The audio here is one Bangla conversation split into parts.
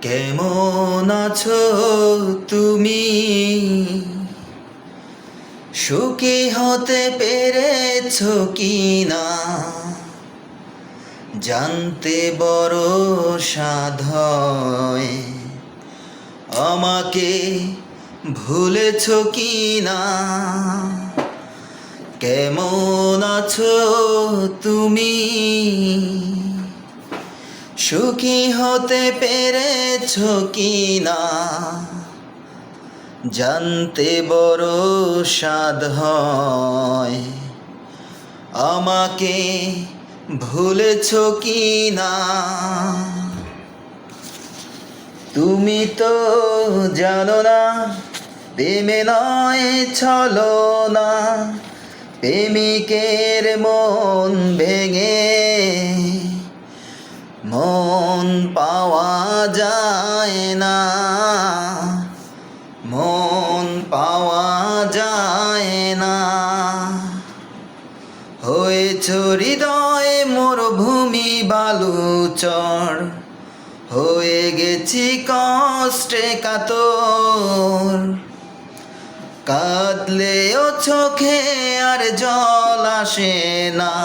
কেমন আছো তুমি? সুখী হতে পেরেছো কি না জানতে বড় সাধ হয়। আমাকে ভুলেছো কি না? কেমন আছো তুমি? সুখী হতে পেরেছো কি না জানতে বড় সাধ হয়। আমাকে ভুলেছো কি না? তুমি তো জানো না প্রেমে নয় ছলনা, প্রেমিকের মন ভেঙে মন পাওয়া যায় না, মন পাওয়া যায় না। হয়েছ হৃদয় মরুভূমি বালুচর, হয়ে গেছি কষ্টে কাতর। কাঁদলেও চোখে আর জল আসে না,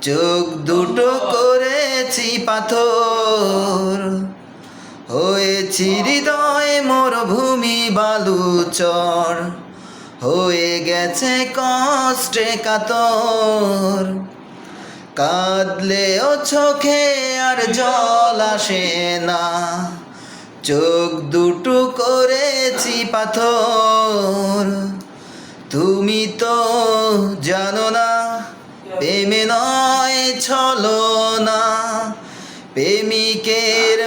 চোখ দুটো করেছি পাথর। হয়েছি হৃদয় মরুভূমি বালুচর, হয়ে গেছে কষ্টে কাতর। কাঁদলেও চোখে আর জল আসে না, চোখ দুটো করেছি পাথর। তুমি তো জানো না প্রেমে নয় ছলনা, প্রেমিকের